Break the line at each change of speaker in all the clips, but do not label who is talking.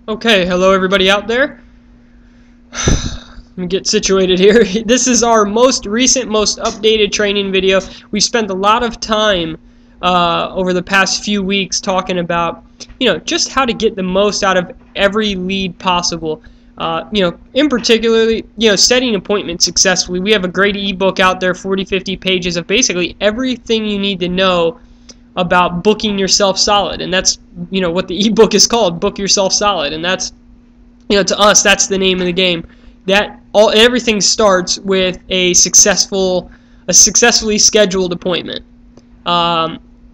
Okay, hello everybody out there. Let me get situated here. This is our most recent, most updated training video. We've spent a lot of time over the past few weeks talking about, just how to get the most out of every lead possible. In particularly, setting appointments successfully. We have a great ebook out there, 40-50 pages of basically everything you need to know about booking yourself solid, and that's what the ebook is called, Book Yourself Solid, and that's to us that's the name of the game. That everything starts with a successfully scheduled appointment.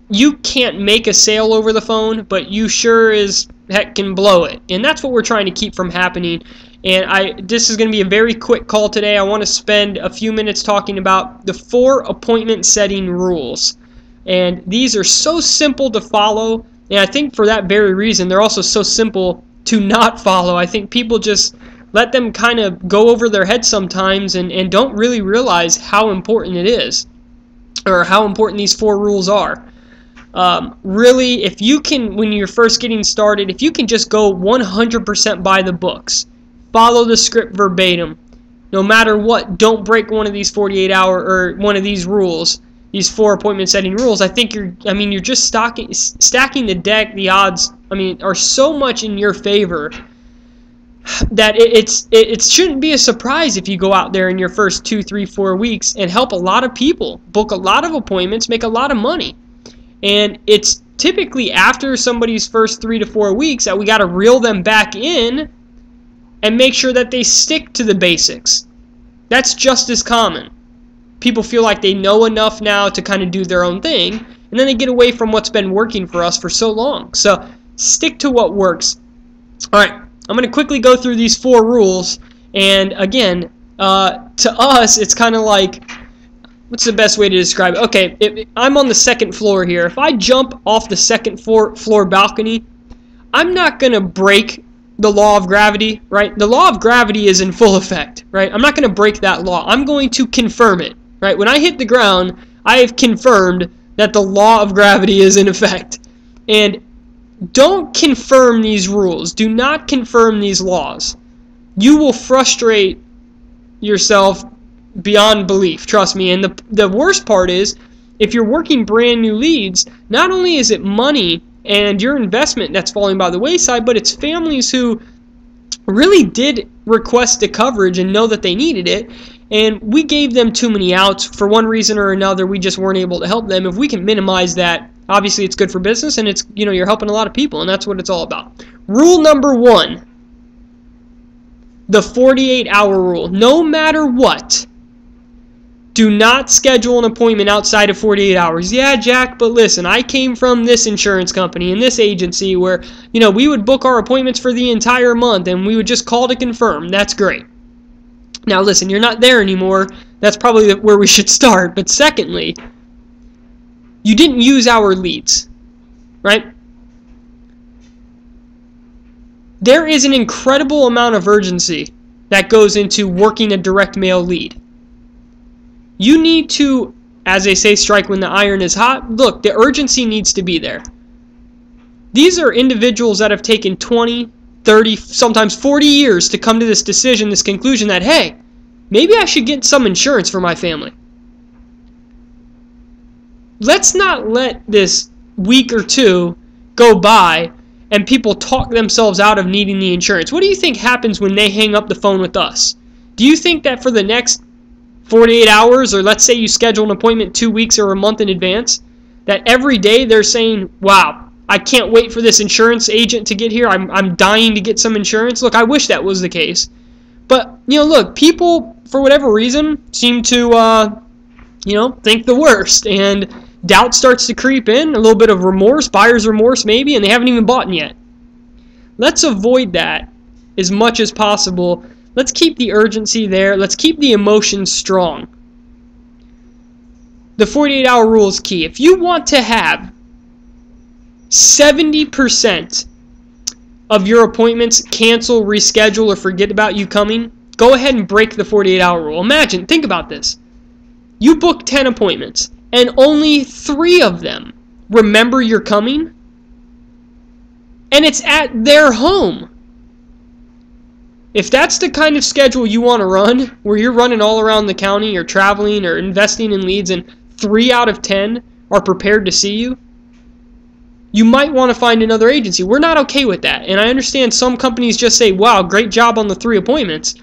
You can't make a sale over the phone, but you sure as heck can blow it, and that's what we're trying to keep from happening. And this is going to be a very quick call today. I want to spend a few minutes talking about the 4 appointment setting rules. And these are so simple to follow, and I think for that very reason they're also so simple to not follow. I think people just let them kind of go over their head sometimes and don't really realize how important it is, or how important these 4 rules are. Really, if you can, when you're first getting started, if you can just go 100% by the books, follow the script verbatim, no matter what, don't break one of these 48-hour or one of these rules. These 4 appointment setting rules, I think you're just stacking the deck. The odds, are so much in your favor that it shouldn't be a surprise if you go out there in your first 2, 3, 4 weeks and help a lot of people, book a lot of appointments, make a lot of money. And it's typically after somebody's first 3 to 4 weeks that we got to reel them back in and make sure that they stick to the basics. That's just as common. People feel like they know enough now to kind of do their own thing, and then they get away from what's been working for us for so long. So stick to what works. Alright, I'm going to quickly go through these 4 rules, and again, to us, it's kind of like, what's the best way to describe it? Okay, I'm on the 2nd floor here. If I jump off the 2nd floor balcony, I'm not going to break the law of gravity, right? The law of gravity is in full effect, right? I'm not going to break that law. I'm going to confirm it. Right? When I hit the ground, I have confirmed that the law of gravity is in effect. And don't confirm these rules. Do not confirm these laws. You will frustrate yourself beyond belief, trust me. And the worst part is, if you're working brand new leads, not only is it money and your investment that's falling by the wayside, but it's families who really did request the coverage and know that they needed it, and we gave them too many outs for one reason or another. We just weren't able to help them. If we can minimize that, obviously it's good for business, and it's you're helping a lot of people, and that's what it's all about. Rule number 1, the 48-hour rule. No matter what, do not schedule an appointment outside of 48 hours. Yeah, Jack, but listen, I came from this insurance company and this agency where, we would book our appointments for the entire month and we would just call to confirm. That's great. Now listen, you're not there anymore. That's probably where we should start. But secondly, you didn't use our leads, right? There is an incredible amount of urgency that goes into working a direct mail lead. You need to, as they say, strike when the iron is hot. Look, the urgency needs to be there. These are individuals that have taken 20, 30, sometimes 40 years to come to this decision, this conclusion that, hey, maybe I should get some insurance for my family. Let's not let this week or 2 go by and people talk themselves out of needing the insurance. What do you think happens when they hang up the phone with us? Do you think that for the next 48 hours, or let's say you schedule an appointment 2 weeks or a month in advance, that every day they're saying, wow, I can't wait for this insurance agent to get here. I'm dying to get some insurance. Look, I wish that was the case. But, look, people, for whatever reason, seem to, think the worst. And doubt starts to creep in, a little bit of remorse, buyer's remorse maybe, and they haven't even bought yet. Let's avoid that as much as possible. Let's keep the urgency there. Let's keep the emotions strong. The 48-hour rule is key. If you want to have 70% of your appointments cancel, reschedule, or forget about you coming, go ahead and break the 48-hour rule. Imagine, think about this. You book 10 appointments, and only 3 of them remember you're coming, and it's at their home. If that's the kind of schedule you want to run, where you're running all around the county or traveling or investing in leads and 3 out of 10 are prepared to see you, you might want to find another agency. We're not okay with that. And I understand some companies just say, wow, great job on the 3 appointments.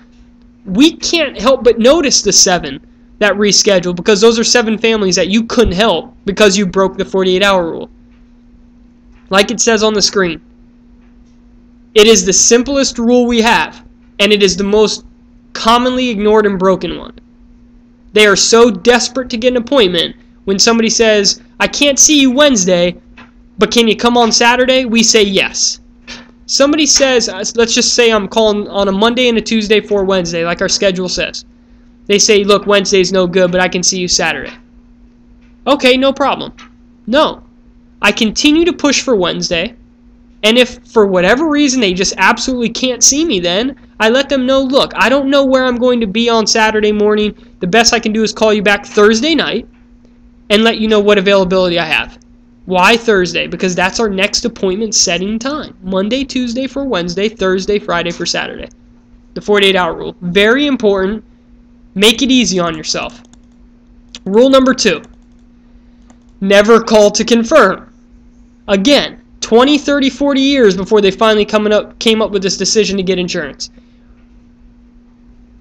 We can't help but notice the 7 that reschedule, because those are 7 families that you couldn't help because you broke the 48-hour rule. Like it says on the screen, it is the simplest rule we have, and it is the most commonly ignored and broken one. They are so desperate to get an appointment. When somebody says, I can't see you Wednesday, but can you come on Saturday? We say yes. Somebody says, let's just say I'm calling on a Monday and a Tuesday for Wednesday, like our schedule says. They say, look, Wednesday's no good, but I can see you Saturday. Okay, no problem. No. I continue to push for Wednesday, and if for whatever reason they just absolutely can't see me then, I let them know, look, I don't know where I'm going to be on Saturday morning. The best I can do is call you back Thursday night and let you know what availability I have. Why Thursday? Because that's our next appointment setting time. Monday, Tuesday for Wednesday, Thursday, Friday for Saturday. The 48-hour rule. Very important. Make it easy on yourself. Rule number 2. Never call to confirm. Again, 20, 30, 40 years before they finally came up with this decision to get insurance.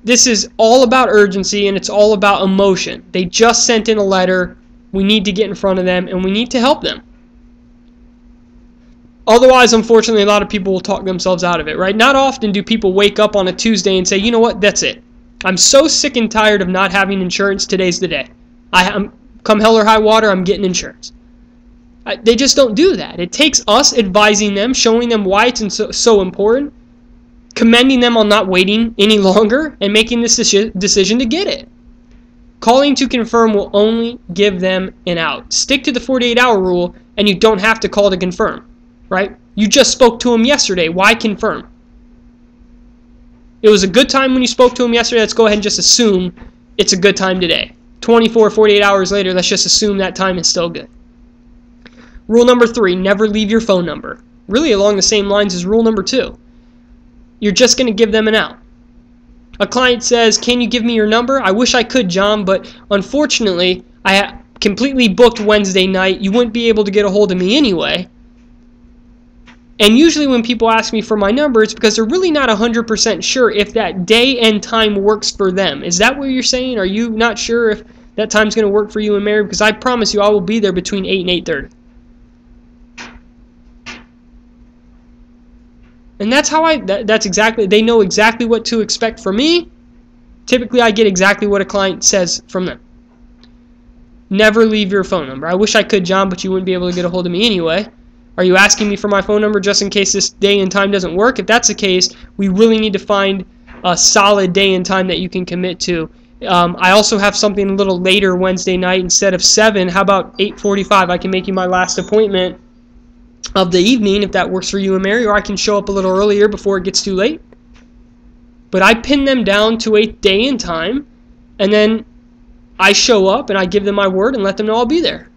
This is all about urgency, and it's all about emotion. They just sent in a letter. We need to get in front of them, and we need to help them. Otherwise, unfortunately, a lot of people will talk themselves out of it, right? Not often do people wake up on a Tuesday and say, you know what, that's it. I'm so sick and tired of not having insurance. Today's the day. Come hell or high water, I'm getting insurance. They just don't do that. It takes us advising them, showing them why it's so important, commending them on not waiting any longer, and making this decision to get it. Calling to confirm will only give them an out. Stick to the 48-hour rule, and you don't have to call to confirm, right? You just spoke to them yesterday. Why confirm? It was a good time when you spoke to them yesterday. Let's go ahead and just assume it's a good time today. 24, 48 hours later, let's just assume that time is still good. Rule number 3, never leave your phone number. Really along the same lines as rule number 2. You're just going to give them an out. A client says, can you give me your number? I wish I could, John, but unfortunately, I completely booked Wednesday night. You wouldn't be able to get a hold of me anyway. And usually when people ask me for my number, it's because they're really not 100% sure if that day and time works for them. Is that what you're saying? Are you not sure if that time's going to work for you and Mary? Because I promise you I will be there between 8 and 8:30. And that's how that's exactly, they know exactly what to expect from me. Typically I get exactly what a client says from them. Never leave your phone number. I wish I could, John, but you wouldn't be able to get a hold of me anyway. Are you asking me for my phone number just in case this day and time doesn't work? If that's the case, we really need to find a solid day and time that you can commit to. I also have something a little later Wednesday night. Instead of 7, how about 8:45? I can make you my last appointment of the evening if that works for you and Mary, or I can show up a little earlier before it gets too late. But I pin them down to a day and time, and then I show up and I give them my word and let them know I'll be there.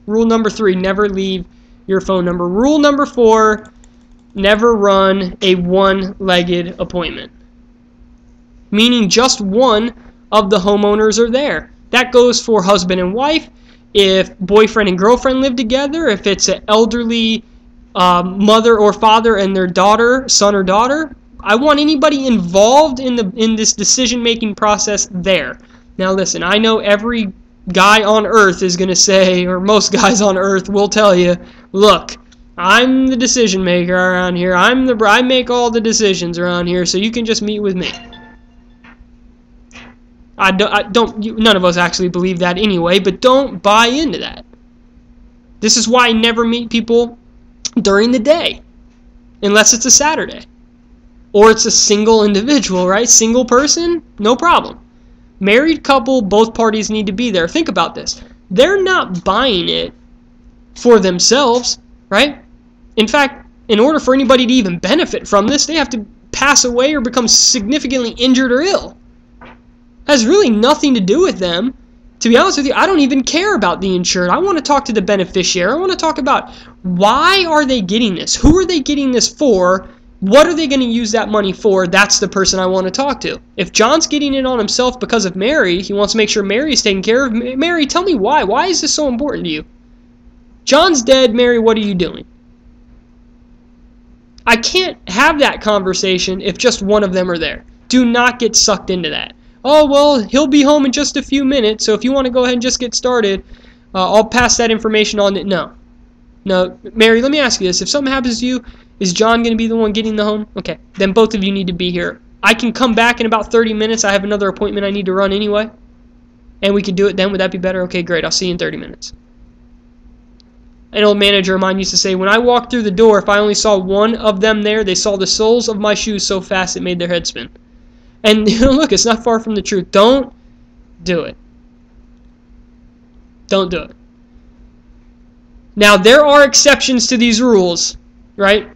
Rule number 3, never leave your phone number. Rule number 4, never run a one-legged appointment. Meaning just one of the homeowners are there. That goes for husband and wife, if boyfriend and girlfriend live together, if it's an elderly mother or father and their daughter, son or daughter. I want anybody involved in this decision-making process there. Now listen, I know every guy on earth is going to say, or most guys on earth will tell you, look, I'm the decision maker around here. I make all the decisions around here, so you can just meet with me. None of us actually believe that anyway, but don't buy into that. This is why I never meet people during the day, unless it's a Saturday. Or it's a single individual, right? Single person, no problem. Married couple, both parties need to be there. Think about this. They're not buying it for themselves, right? In fact, in order for anybody to even benefit from this, they have to pass away or become significantly injured or ill. Has really nothing to do with them. To be honest with you, I don't even care about the insured. I want to talk to the beneficiary. I want to talk about why are they getting this? Who are they getting this for? What are they going to use that money for? That's the person I want to talk to. If John's getting in on himself because of Mary, he wants to make sure Mary's taken care of. Mary, tell me why. Why is this so important to you? John's dead. Mary, what are you doing? I can't have that conversation if just one of them are there. Do not get sucked into that. Oh, well, he'll be home in just a few minutes, so if you want to go ahead and just get started, I'll pass that information on. No. No, Mary, let me ask you this. If something happens to you, is John going to be the one getting the home? Okay, then both of you need to be here. I can come back in about 30 minutes. I have another appointment I need to run anyway. And we can do it then. Would that be better? Okay, great. I'll see you in 30 minutes. An old manager of mine used to say, when I walked through the door, if I only saw one of them there, they saw the soles of my shoes so fast it made their head spin. And look, it's not far from the truth. Don't do it. Don't do it. Now, there are exceptions to these rules, right?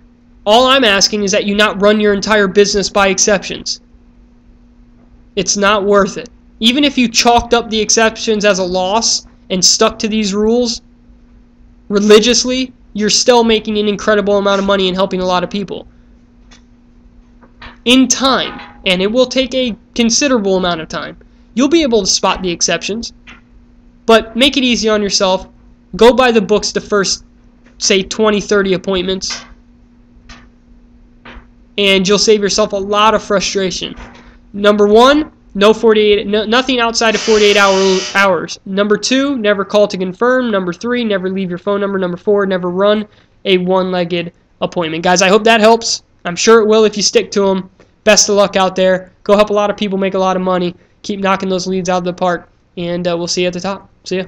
All I'm asking is that you not run your entire business by exceptions. It's not worth it. Even if you chalked up the exceptions as a loss and stuck to these rules religiously, you're still making an incredible amount of money and helping a lot of people. In time, and it will take a considerable amount of time, you'll be able to spot the exceptions, but make it easy on yourself. Go by the books the first, say, 20, 30 appointments, and you'll save yourself a lot of frustration. Number one, nothing outside of 48 hours. Number two, never call to confirm. Number three, never leave your phone number. Number four, never run a one-legged appointment. Guys, I hope that helps. I'm sure it will if you stick to them. Best of luck out there. Go help a lot of people make a lot of money. Keep knocking those leads out of the park, and we'll see you at the top. See ya.